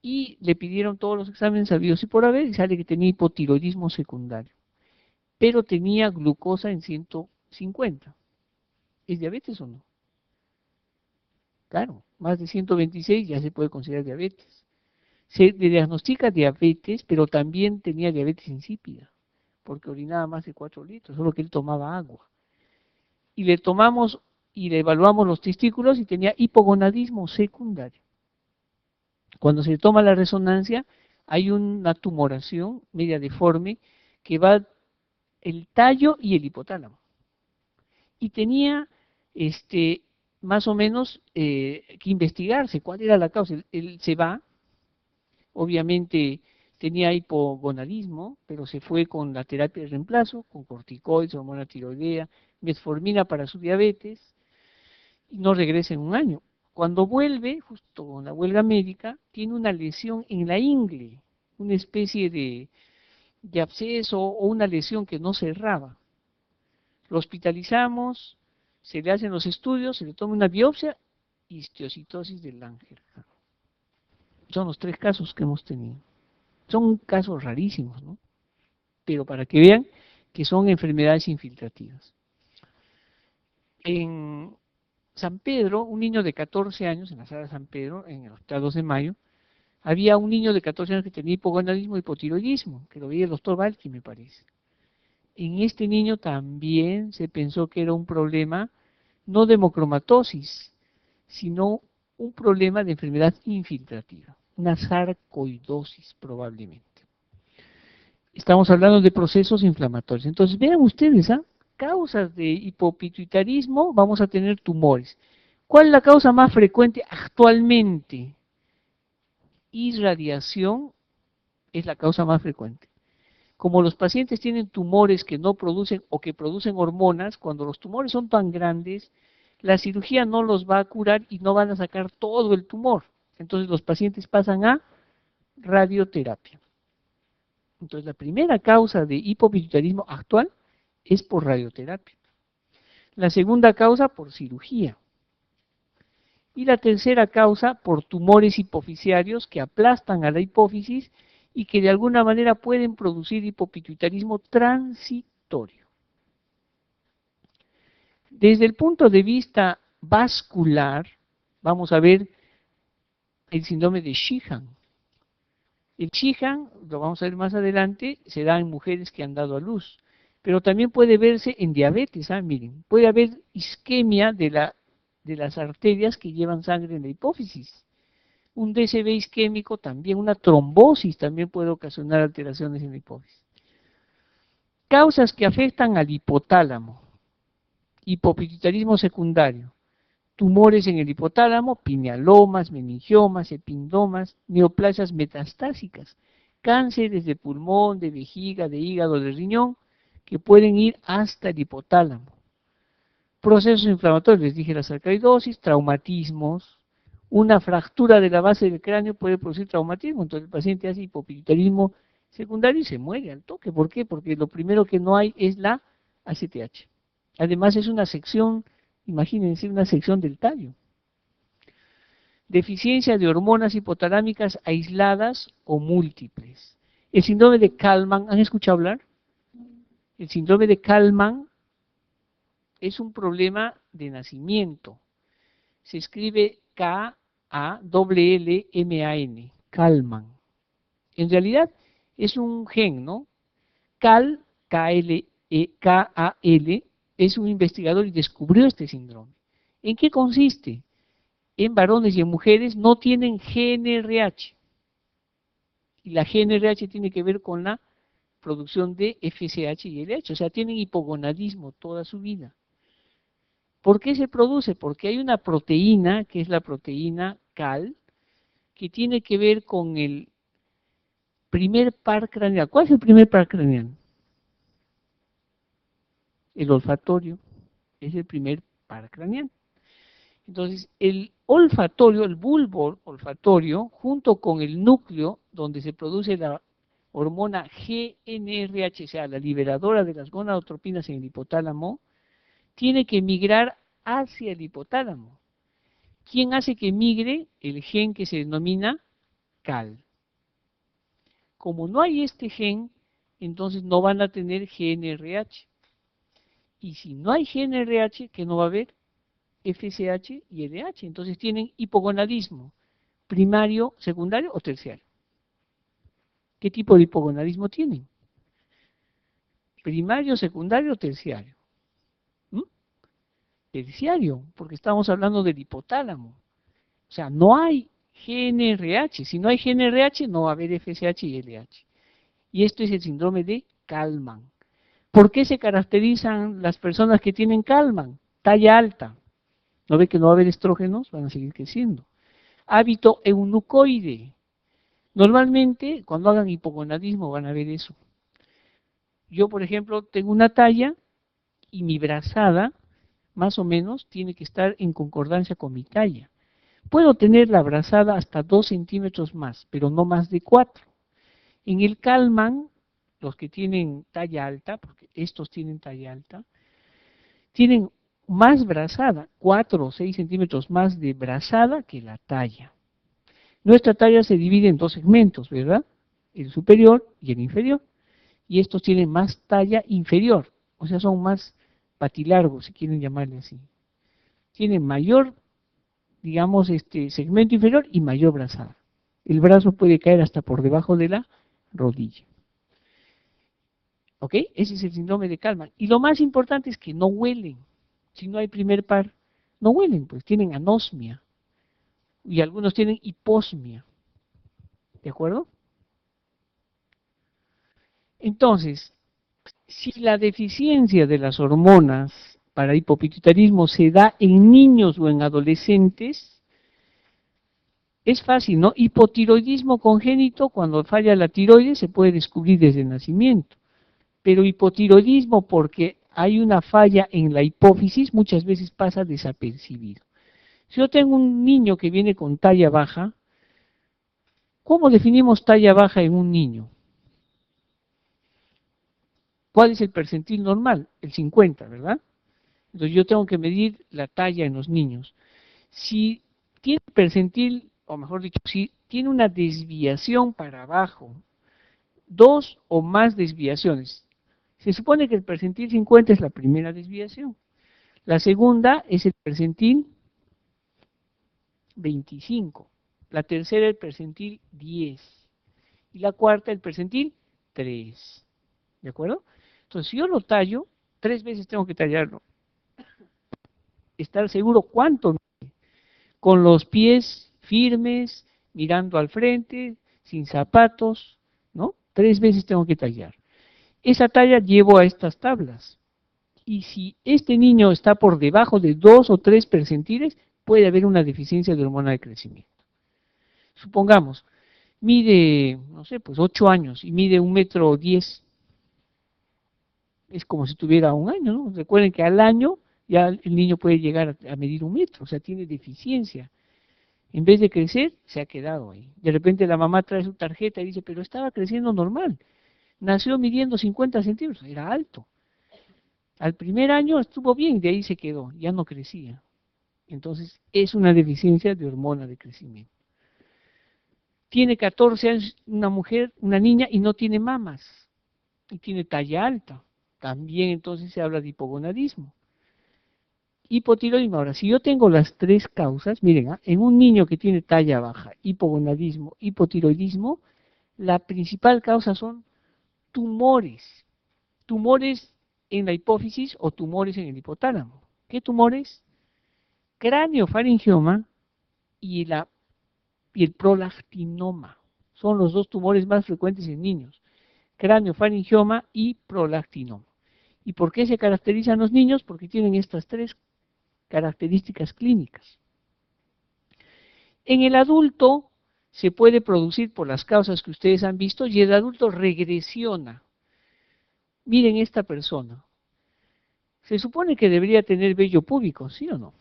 y le pidieron todos los exámenes habidos y por haber, y sale que tenía hipotiroidismo secundario, pero tenía glucosa en 150. ¿Es diabetes o no? Claro, más de 126 ya se puede considerar diabetes. Se le diagnostica diabetes, pero también tenía diabetes insípida, porque orinaba más de 4 litros, solo que él tomaba agua. Y le tomamos y le evaluamos los testículos y tenía hipogonadismo secundario. Cuando se toma la resonancia, hay una tumoración media deforme que va el tallo y el hipotálamo. Y tenía más o menos que investigarse cuál era la causa. Él se va, obviamente tenía hipogonadismo, pero se fue con la terapia de reemplazo, con corticoides, hormona tiroidea, metformina para su diabetes, y no regresa en un año. Cuando vuelve, justo con la huelga médica, tiene una lesión en la ingle, una especie de absceso o una lesión que no cerraba. Lo hospitalizamos, se le hacen los estudios, se le toma una biopsia, histiocitosis del Langerhans. Son los 3 casos que hemos tenido. Son casos rarísimos, ¿no? Pero para que vean que son enfermedades infiltrativas. En San Pedro, un niño de 14 años, en la sala de San Pedro, en el Hospital 2 de Mayo, había un niño de 14 años que tenía hipogonadismo y hipotiroidismo, que lo veía el doctor Balki, me parece. En este niño también se pensó que era un problema no de hemocromatosis, sino un problema de enfermedad infiltrativa, una sarcoidosis probablemente. Estamos hablando de procesos inflamatorios. Entonces, vean ustedes, causas de hipopituitarismo, vamos a tener tumores. ¿Cuál es la causa más frecuente actualmente? Irradiación es la causa más frecuente. Como los pacientes tienen tumores que no producen o que producen hormonas, cuando los tumores son tan grandes, la cirugía no los va a curar y no van a sacar todo el tumor. Entonces los pacientes pasan a radioterapia. Entonces la primera causa de hipopituitarismo actual es por radioterapia. La segunda causa por cirugía. Y la tercera causa por tumores hipofisiarios que aplastan a la hipófisis y que de alguna manera pueden producir hipopituitarismo transitorio. Desde el punto de vista vascular, vamos a ver el síndrome de Sheehan. El Sheehan, lo vamos a ver más adelante, se da en mujeres que han dado a luz, pero también puede verse en diabetes, miren, puede haber isquemia de las arterias que llevan sangre en la hipófisis. Un DCB isquémico también, una trombosis también puede ocasionar alteraciones en la hipófisis. Causas que afectan al hipotálamo, hipopituitarismo secundario, tumores en el hipotálamo, pinealomas, meningiomas, epindomas, neoplasias metastásicas, cánceres de pulmón, de vejiga, de hígado, de riñón, que pueden ir hasta el hipotálamo. Procesos inflamatorios, les dije la sarcoidosis, traumatismos, una fractura de la base del cráneo puede producir traumatismo, entonces el paciente hace hipopituitarismo secundario y se muere al toque. ¿Por qué? Porque lo primero que no hay es la ACTH. Además es una sección, imagínense, una sección del tallo. Deficiencia de hormonas hipotalámicas aisladas o múltiples. El síndrome de Kallmann, ¿han escuchado hablar? El síndrome de Kallmann es un problema de nacimiento. Se escribe K-A-L-L-M-A-N, Kallmann. En realidad es un gen, ¿no? K-L-K-A-L, es un investigador y descubrió este síndrome. ¿En qué consiste? En varones y en mujeres no tienen GNRH. Y la GNRH tiene que ver con la producción de FSH y LH, o sea, tienen hipogonadismo toda su vida. ¿Por qué se produce? Porque hay una proteína, que es la proteína CAL, que tiene que ver con el primer par craneal. ¿Cuál es el primer par craneal? El olfatorio, es el primer par craneal. Entonces, el olfatorio, el bulbo olfatorio, junto con el núcleo donde se produce la hormona GNRH, o sea, la liberadora de las gonadotropinas en el hipotálamo, tiene que migrar hacia el hipotálamo. ¿Quién hace que migre? El gen que se denomina CAL. Como no hay este gen, entonces no van a tener GNRH. Y si no hay GNRH, ¿qué no va a haber? FSH y LH. Entonces tienen hipogonadismo, primario, secundario o terciario. ¿Qué tipo de hipogonadismo tienen? Primario, secundario o terciario. Terciario, porque estamos hablando del hipotálamo. O sea, no hay GNRH. Si no hay GNRH, no va a haber FSH y LH. Y esto es el síndrome de Kallmann. ¿Por qué se caracterizan las personas que tienen Kallmann? Talla alta. ¿No ve que no va a haber estrógenos? Van a seguir creciendo. Hábito eunucoide. Normalmente, cuando hagan hipogonadismo, van a ver eso. Yo, por ejemplo, tengo una talla y mi brazada, más o menos, tiene que estar en concordancia con mi talla. Puedo tener la brazada hasta 2 centímetros más, pero no más de 4. En el Kallmann, los que tienen talla alta, porque estos tienen talla alta, tienen más brazada, 4 o 6 centímetros más de brazada que la talla. Nuestra talla se divide en 2 segmentos, ¿verdad? El superior y el inferior. Y estos tienen más talla inferior, o sea, son más patilargos, si quieren llamarle así. Tienen mayor, digamos, segmento inferior y mayor brazada. El brazo puede caer hasta por debajo de la rodilla. ¿Ok? Ese es el síndrome de Kallmann. Y lo más importante es que no huelen. Si no hay primer par No huelen, pues tienen anosmia y algunos tienen hiposmia, ¿de acuerdo? Entonces, si la deficiencia de las hormonas para hipopituitarismo se da en niños o en adolescentes, es fácil, ¿no? Hipotiroidismo congénito, cuando falla la tiroides, se puede descubrir desde el nacimiento. Pero hipotiroidismo, porque hay una falla en la hipófisis, muchas veces pasa desapercibido. Si yo tengo un niño que viene con talla baja, ¿cómo definimos talla baja en un niño? ¿Cuál es el percentil normal? El 50, ¿verdad? Entonces yo tengo que medir la talla en los niños. Si tiene percentil, o mejor dicho, si tiene una desviación para abajo, dos o más desviaciones, se supone que el percentil 50 es la primera desviación. La segunda es el percentil 25. La tercera el percentil 10. Y la cuarta el percentil 3. ¿De acuerdo? Entonces, si yo lo tallo, 3 veces tengo que tallarlo. Estar seguro cuánto, con los pies firmes, mirando al frente, sin zapatos, ¿no? 3 veces tengo que tallar. Esa talla llevo a estas tablas. Y si este niño está por debajo de 2 o 3 percentiles, puede haber una deficiencia de hormona de crecimiento. Supongamos, mide, no sé, pues 8 años y mide 1,10 m. Es como si tuviera un año, ¿no? Recuerden que al año ya el niño puede llegar a medir 1 metro, o sea, tiene deficiencia. En vez de crecer, se ha quedado ahí. De repente la mamá trae su tarjeta y dice, pero estaba creciendo normal. Nació midiendo 50 centímetros, era alto. Al primer año estuvo bien, de ahí se quedó, ya no crecía. Entonces, es una deficiencia de hormona de crecimiento. Tiene 14 años una mujer, una niña, y no tiene mamas, y tiene talla alta. También entonces se habla de hipogonadismo. Hipotiroidismo. Ahora, si yo tengo las tres causas, miren, en un niño que tiene talla baja, hipogonadismo, hipotiroidismo, la principal causa son tumores. Tumores en la hipófisis o tumores en el hipotálamo. ¿Qué tumores? Craniofaringioma y, y el prolactinoma. Son los dos tumores más frecuentes en niños. Craniofaringioma y prolactinoma. ¿Y por qué se caracterizan los niños? Porque tienen estas tres características clínicas. En el adulto se puede producir por las causas que ustedes han visto y el adulto regresiona. Miren esta persona. Se supone que debería tener vello púbico, ¿sí o no?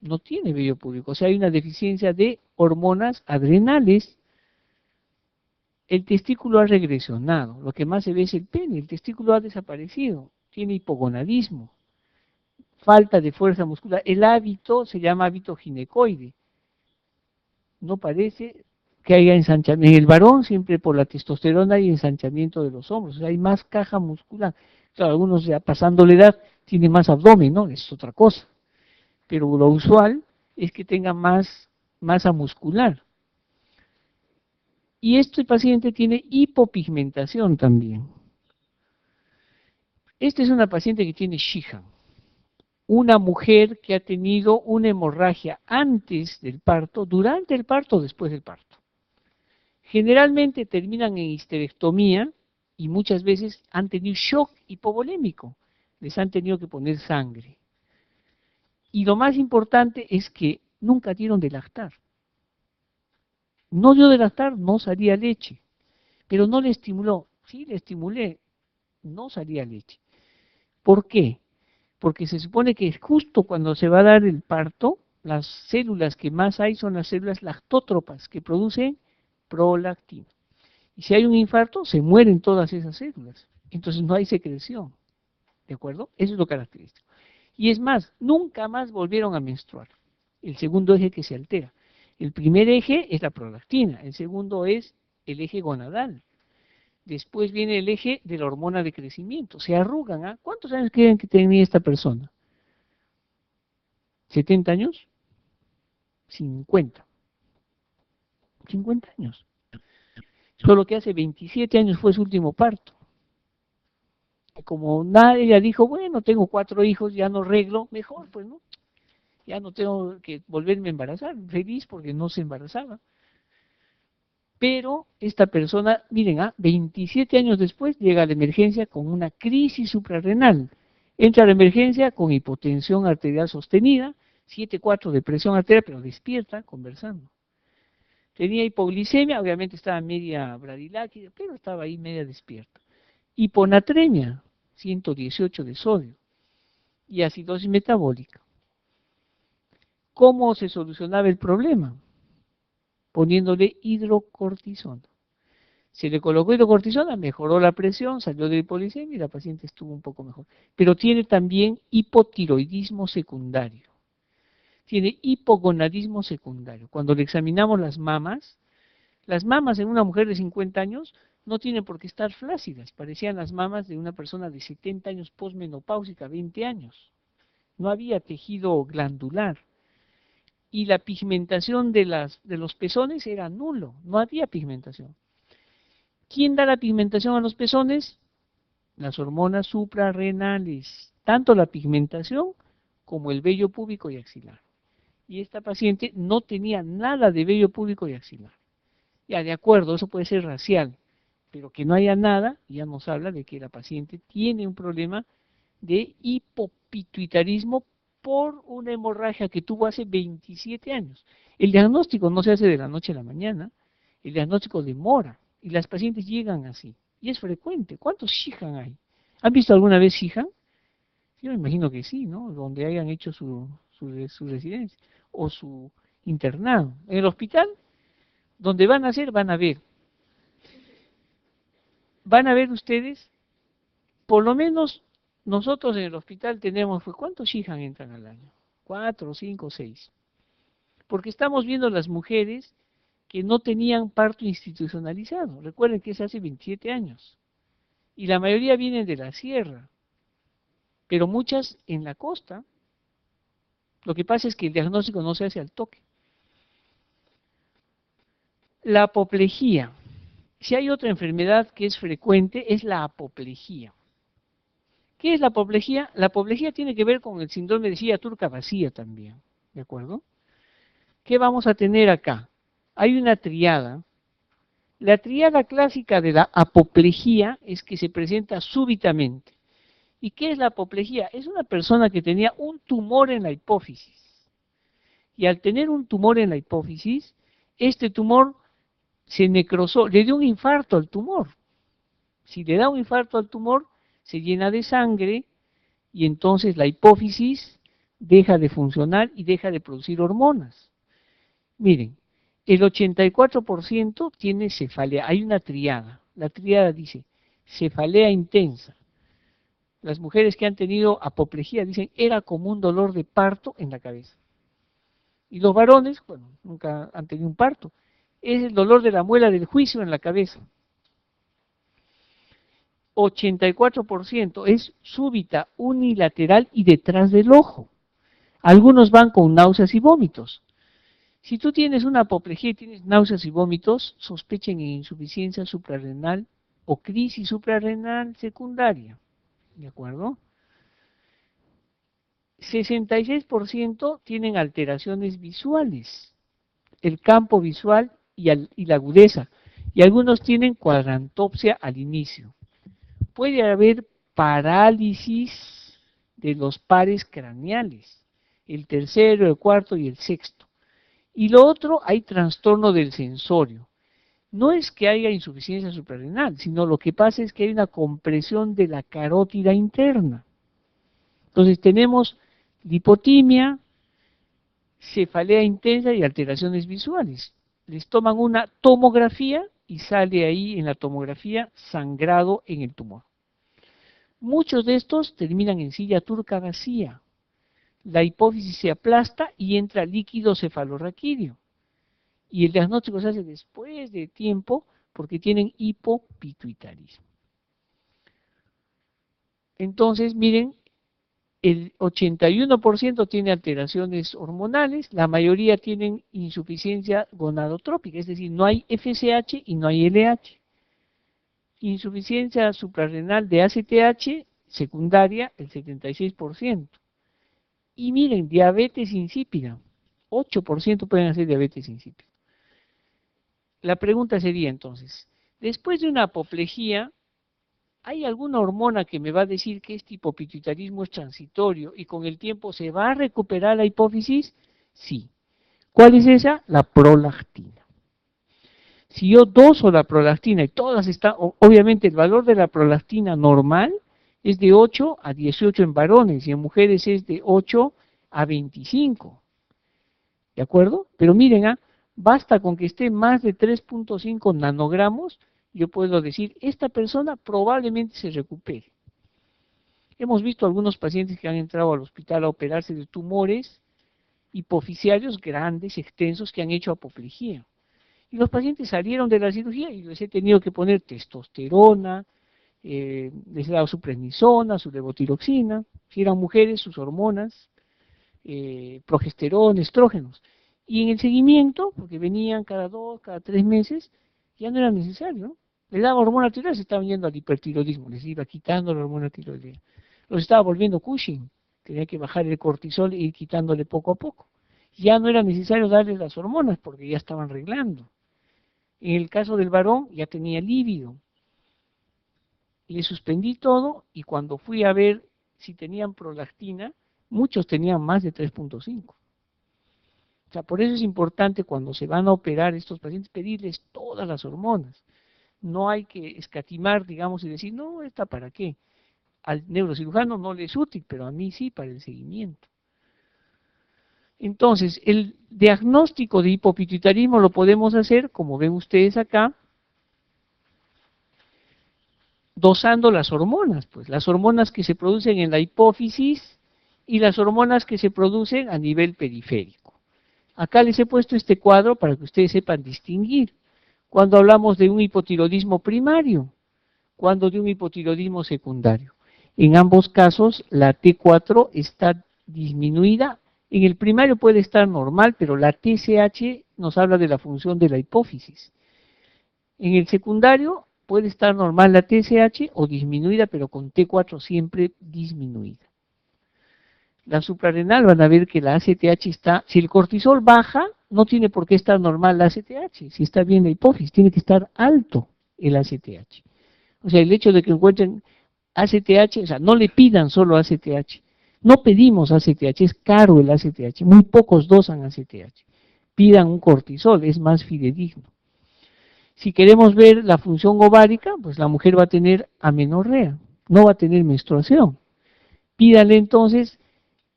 No tiene vello púbico, o sea, hay una deficiencia de hormonas adrenales. El testículo ha regresionado, lo que más se ve es el pene, el testículo ha desaparecido, tiene hipogonadismo, falta de fuerza muscular. El hábito se llama hábito ginecoide. No parece que haya ensanchamiento. En el varón siempre por la testosterona hay ensanchamiento de los hombros, o sea, hay más caja muscular. Claro, algunos ya pasando la edad tienen más abdomen, ¿no? Es otra cosa. Pero lo usual es que tenga más masa muscular. Y este paciente tiene hipopigmentación también. Esta es una paciente que tiene Sheehan, una mujer que ha tenido una hemorragia antes del parto, durante el parto o después del parto. Generalmente terminan en histerectomía y muchas veces han tenido shock hipovolémico, les han tenido que poner sangre. Y lo más importante es que nunca dieron de lactar. No dio de lactar, no salía leche, pero no le estimuló. Sí, le estimulé, no salía leche. ¿Por qué? Porque se supone que justo cuando se va a dar el parto, las células que más hay son las células lactótropas que producen prolactina. Y si hay un infarto, se mueren todas esas células. Entonces no hay secreción. ¿De acuerdo? Eso es lo característico. Y es más, nunca más volvieron a menstruar. El segundo eje que se altera. El primer eje es la prolactina, el segundo es el eje gonadal. Después viene el eje de la hormona de crecimiento. Se arrugan. ¿Ah? ¿Cuántos años creen que tenía esta persona? ¿70 años? 50. 50 años. Solo que hace 27 años fue su último parto. Y como nadie, ella dijo, bueno, tengo 4 hijos, ya no arreglo, mejor, pues, ¿no? ya no tengo que volverme a embarazar, feliz porque no se embarazaba. Pero esta persona, miren, 27 años después llega a la emergencia con una crisis suprarrenal. Entra a la emergencia con hipotensión arterial sostenida, 7,4 de presión arterial, pero despierta conversando. Tenía hipoglicemia, obviamente estaba media bradiláquida, pero estaba ahí media despierta. Hiponatremia, 118 de sodio, y acidosis metabólica. ¿Cómo se solucionaba el problema? Poniéndole hidrocortisona. Se le colocó hidrocortisona, mejoró la presión, salió de hipoglicemia y la paciente estuvo un poco mejor. Pero tiene también hipotiroidismo secundario. Tiene hipogonadismo secundario. Cuando le examinamos las mamas en una mujer de 50 años no tienen por qué estar flácidas. Parecían las mamas de una persona de 70 años posmenopáusica, 20 años. No había tejido glandular. Y la pigmentación de los pezones era nulo, no había pigmentación. ¿Quién da la pigmentación a los pezones? Las hormonas suprarrenales, tanto la pigmentación como el vello púbico y axilar. Y esta paciente no tenía nada de vello púbico y axilar. Ya, de acuerdo, eso puede ser racial, pero que no haya nada, ya nos habla de que la paciente tiene un problema de hipopituitarismo por una hemorragia que tuvo hace 27 años. El diagnóstico no se hace de la noche a la mañana, el diagnóstico demora y las pacientes llegan así. Y es frecuente. ¿Cuántos Shihan hay? ¿Han visto alguna vez Shihan? Yo me imagino que sí, ¿no? Donde hayan hecho su residencia o su internado. En el hospital, donde van a hacer, van a ver. Van a ver ustedes, por lo menos nosotros en el hospital tenemos, pues, ¿cuántos Shihan entran al año? 4, 5, 6. Porque estamos viendo las mujeres que no tenían parto institucionalizado. Recuerden que es hace 27 años. Y la mayoría vienen de la sierra, pero muchas en la costa. Lo que pasa es que el diagnóstico no se hace al toque. La apoplejía. Si hay otra enfermedad que es frecuente, es la apoplejía. ¿Qué es la apoplejía? La apoplejía tiene que ver con el síndrome de silla turca vacía también, ¿de acuerdo? ¿Qué vamos a tener acá? Hay una triada. La triada clásica de la apoplejía es que se presenta súbitamente. ¿Y qué es la apoplejía? Es una persona que tenía un tumor en la hipófisis. Y al tener un tumor en la hipófisis, este tumor se necrosó, le dio un infarto al tumor. Si le da un infarto al tumor, se llena de sangre y entonces la hipófisis deja de funcionar y deja de producir hormonas. Miren, el 84% tiene cefalea. Hay una triada. La triada dice cefalea intensa. Las mujeres que han tenido apoplejía dicen era como un dolor de parto en la cabeza. Y los varones, bueno, nunca han tenido un parto. Es el dolor de la muela del juicio en la cabeza. 84% es súbita, unilateral y detrás del ojo. Algunos van con náuseas y vómitos. Si tú tienes una apoplejía y tienes náuseas y vómitos, sospechen en insuficiencia suprarrenal o crisis suprarrenal secundaria. ¿De acuerdo? 66% tienen alteraciones visuales, el campo visual y la agudeza. Y algunos tienen cuadrantopsia al inicio. Puede haber parálisis de los pares craneales, el tercero, el cuarto y el sexto. Y lo otro, hay trastorno del sensorio. No es que haya insuficiencia suprarrenal, sino lo que pasa es que hay una compresión de la carótida interna. Entonces tenemos lipotimia, cefalea intensa y alteraciones visuales. Les toman una tomografía y sale ahí en la tomografía sangrado en el tumor. Muchos de estos terminan en silla turca vacía. La hipófisis se aplasta y entra líquido cefalorraquídeo. Y el diagnóstico se hace después de tiempo porque tienen hipopituitarismo. Entonces, miren, el 81% tiene alteraciones hormonales, la mayoría tienen insuficiencia gonadotrópica, es decir, no hay FSH y no hay LH. Insuficiencia suprarrenal de ACTH secundaria, el 76%. Y miren, diabetes insípida, 8% pueden hacer diabetes insípida. La pregunta sería entonces, después de una apoplejía, ¿hay alguna hormona que me va a decir que este hipopituitarismo es transitorio y con el tiempo se va a recuperar la hipófisis? Sí. ¿Cuál es esa? La prolactina. Si yo doso la prolactina y todas están, obviamente el valor de la prolactina normal es de 8 a 18 en varones y en mujeres es de 8 a 25. ¿De acuerdo? Pero miren, basta con que esté más de 3.5 nanogramos, yo puedo decir, esta persona probablemente se recupere. Hemos visto algunos pacientes que han entrado al hospital a operarse de tumores hipoficiarios grandes, extensos, que han hecho apoplejía. Y los pacientes salieron de la cirugía y les he tenido que poner testosterona, les he dado su prednisona, su levotiroxina, si eran mujeres, sus hormonas, progesterona, estrógenos. Y en el seguimiento, porque venían cada 2, cada 3 meses, ya no era necesario, ¿no? Les daba hormona tiroidea, se estaban yendo al hipertiroidismo, les iba quitando la hormona tiroidea. Los estaba volviendo Cushing, tenía que bajar el cortisol e ir quitándole poco a poco. Ya no era necesario darles las hormonas porque ya estaban arreglando. En el caso del varón ya tenía líbido. Le suspendí todo y cuando fui a ver si tenían prolactina, muchos tenían más de 3.5. O sea, por eso es importante cuando se van a operar estos pacientes pedirles todas las hormonas. No hay que escatimar, digamos, y decir, no, ¿esta para qué? Al neurocirujano no le es útil, pero a mí sí para el seguimiento. Entonces, el diagnóstico de hipopituitarismo lo podemos hacer, como ven ustedes acá, dosando las hormonas, pues las hormonas que se producen en la hipófisis y las hormonas que se producen a nivel periférico. Acá les he puesto este cuadro para que ustedes sepan distinguir cuando hablamos de un hipotiroidismo primario, cuando de un hipotiroidismo secundario. En ambos casos la T4 está disminuida. En el primario puede estar normal, pero la TSH nos habla de la función de la hipófisis. En el secundario puede estar normal la TSH o disminuida, pero con T4 siempre disminuida. La suprarrenal van a ver que la ACTH está, si el cortisol baja, no tiene por qué estar normal la ACTH, si está bien la hipófisis, tiene que estar alto el ACTH. O sea, el hecho de que encuentren ACTH, o sea, no le pidan solo ACTH, no pedimos ACTH, es caro el ACTH, muy pocos dosan ACTH, pidan un cortisol, es más fidedigno. Si queremos ver la función ovárica, pues la mujer va a tener amenorrea, no va a tener menstruación. Pídale entonces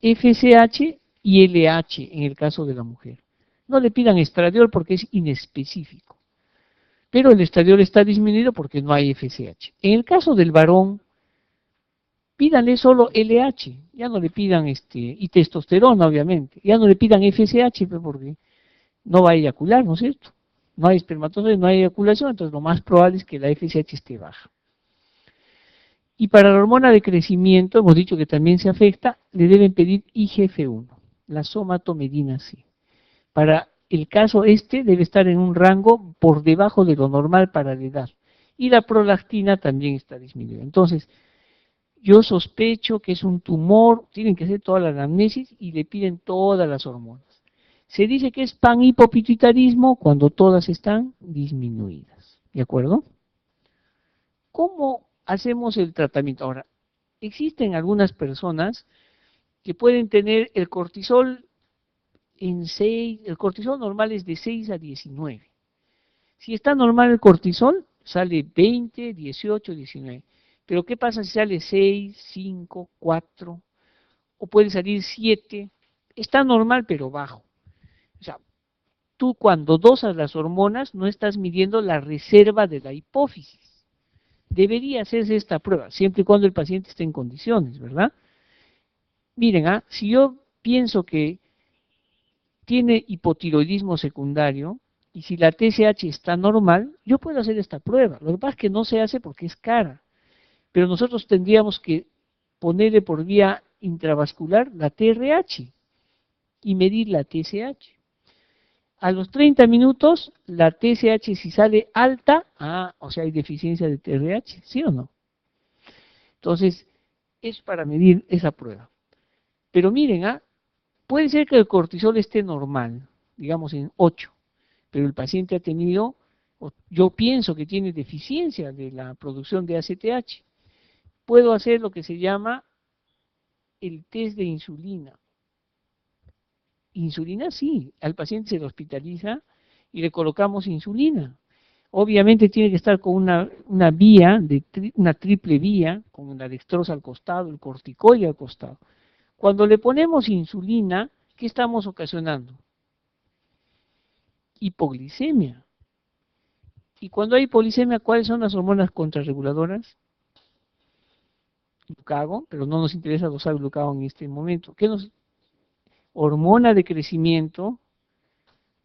FSH y LH en el caso de la mujer. No le pidan estradiol porque es inespecífico. Pero el estradiol está disminuido porque no hay FSH. En el caso del varón, pídanle solo LH, ya no le pidan y testosterona obviamente, ya no le pidan FSH porque no va a eyacular, ¿no es cierto? No hay espermatozoides, no hay eyaculación, entonces lo más probable es que la FSH esté baja. Y para la hormona de crecimiento, hemos dicho que también se afecta, le deben pedir IGF-1, la somatomedina C. Para el caso debe estar en un rango por debajo de lo normal para la edad. Y la prolactina también está disminuida. Entonces, yo sospecho que es un tumor, tienen que hacer toda la anamnesis y le piden todas las hormonas. Se dice que es panhipopituitarismo cuando todas están disminuidas. ¿De acuerdo? ¿Cómo hacemos el tratamiento? Ahora, existen algunas personas que pueden tener el cortisol en 6, el cortisol normal es de 6 a 19. Si está normal el cortisol, sale 20, 18, 19. Pero ¿qué pasa si sale 6, 5, 4? O puede salir 7. Está normal pero bajo. O sea, tú cuando dosas las hormonas no estás midiendo la reserva de la hipófisis. Debería hacerse esta prueba, siempre y cuando el paciente esté en condiciones, ¿verdad? Miren, si yo pienso que tiene hipotiroidismo secundario y si la TSH está normal, yo puedo hacer esta prueba. Lo que pasa es que no se hace porque es cara, pero nosotros tendríamos que ponerle por vía intravascular la TRH y medir la TSH. A los 30 minutos, la TSH si sale alta, o sea, hay deficiencia de TRH, ¿sí o no? Entonces, es para medir esa prueba. Pero miren, Puede ser que el cortisol esté normal, digamos en 8, pero el paciente ha tenido, yo pienso que tiene deficiencia de la producción de ACTH. Puedo hacer lo que se llama el test de insulina. Insulina sí, al paciente se le hospitaliza y le colocamos insulina. Obviamente tiene que estar con una vía, una triple vía, con la dextrosa al costado, el corticoide al costado. Cuando le ponemos insulina, ¿qué estamos ocasionando? Hipoglicemia. Y cuando hay hipoglicemia, ¿cuáles son las hormonas contrarreguladoras? Glucagón, pero no nos interesa dosar glucagón en este momento. ¿Qué nos? Hormona de crecimiento,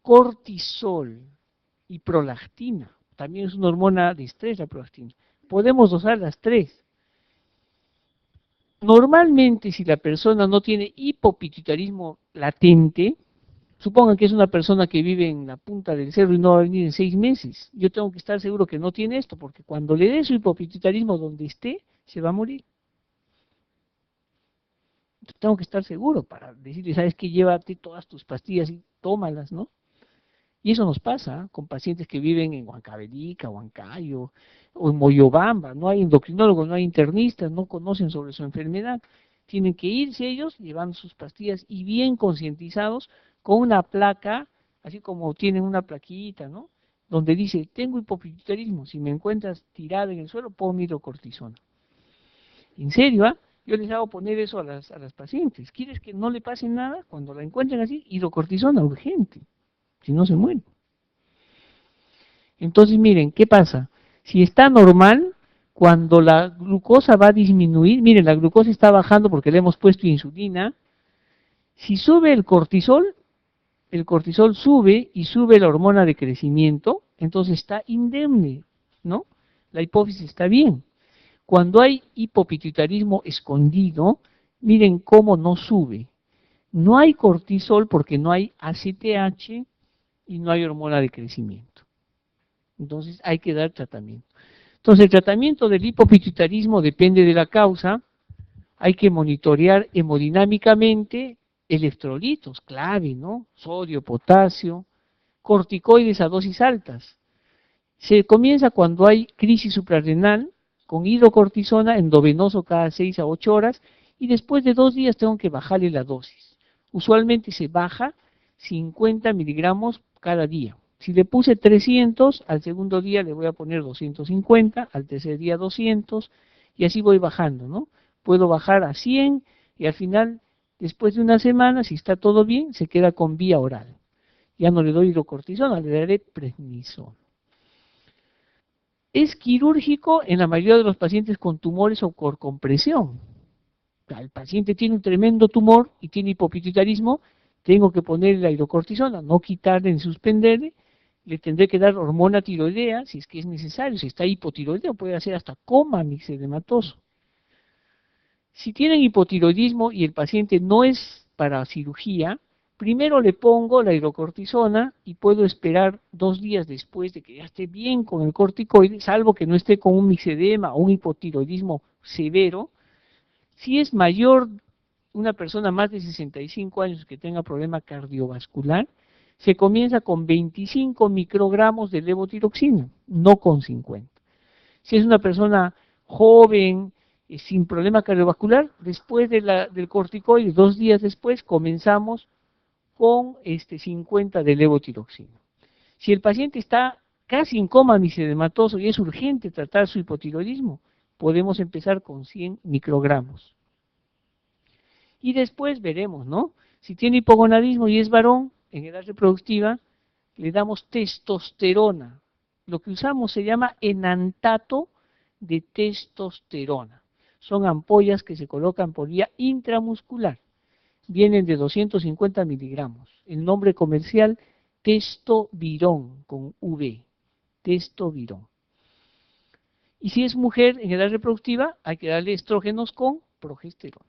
cortisol y prolactina. También es una hormona de estrés la prolactina. Podemos dosar las tres. Normalmente, si la persona no tiene hipopituitarismo latente, supongan que es una persona que vive en la punta del cerro y no va a venir en 6 meses, yo tengo que estar seguro que no tiene esto, porque cuando le dé su hipopituitarismo donde esté, se va a morir. Tengo que estar seguro para decirle, sabes que llévate todas tus pastillas y tómalas, ¿no? Y eso nos pasa con pacientes que viven en Huancavelica, Huancayo o en Moyobamba. No hay endocrinólogos, no hay internistas, no conocen sobre su enfermedad. Tienen que irse ellos llevando sus pastillas y bien concientizados con una placa, así como tienen una plaquita, ¿no? Donde dice, tengo hipopituitarismo, si me encuentras tirada en el suelo, pongo hidrocortisona. En serio, ¿ah? Yo les hago poner eso a las pacientes. ¿Quieres que no le pase nada? Cuando la encuentren así, hidrocortisona urgente, si no se mueren. Entonces, miren, ¿qué pasa? Si está normal, cuando la glucosa va a disminuir, miren, la glucosa está bajando porque le hemos puesto insulina. Si sube el cortisol sube y sube la hormona de crecimiento, entonces está indemne, ¿no? La hipófisis está bien. Cuando hay hipopituitarismo escondido, miren cómo no sube. No hay cortisol porque no hay ACTH y no hay hormona de crecimiento. Entonces hay que dar tratamiento. Entonces el tratamiento del hipopituitarismo depende de la causa. Hay que monitorear hemodinámicamente electrolitos, clave, ¿no? Sodio, potasio, corticoides a dosis altas. Se comienza cuando hay crisis suprarrenal con hidrocortisona endovenoso cada 6 a 8 horas y después de 2 días tengo que bajarle la dosis. Usualmente se baja 50 miligramos cada día. Si le puse 300, al segundo día le voy a poner 250, al tercer día 200 y así voy bajando, ¿no? Puedo bajar a 100 y al final, después de una semana, si está todo bien, se queda con vía oral. Ya no le doy hidrocortisona, le daré prednisona. Es quirúrgico en la mayoría de los pacientes con tumores o con compresión. El paciente tiene un tremendo tumor y tiene hipopituitarismo, tengo que ponerle la hidrocortisona, no quitarle ni suspenderle, le tendré que dar hormona tiroidea si es que es necesario, si está hipotiroideo puede hacer hasta coma mixedematoso. Si tienen hipotiroidismo y el paciente no es para cirugía, primero le pongo la hidrocortisona y puedo esperar 2 días después de que ya esté bien con el corticoide, salvo que no esté con un mixedema o un hipotiroidismo severo. Si es mayor, una persona más de 65 años que tenga problema cardiovascular, se comienza con 25 microgramos de levotiroxina, no con 50. Si es una persona joven, sin problema cardiovascular, después del corticoide, 2 días después, comenzamos con 50 de levotiroxina. Si el paciente está casi en coma mixedematoso y es urgente tratar su hipotiroidismo, podemos empezar con 100 microgramos. Y después veremos, ¿no? Si tiene hipogonadismo y es varón, en edad reproductiva, le damos testosterona. Lo que usamos se llama enantato de testosterona. Son ampollas que se colocan por vía intramuscular. Vienen de 250 miligramos. El nombre comercial, testovirón, con V. Testovirón. Y si es mujer en edad reproductiva, hay que darle estrógenos con progesterona.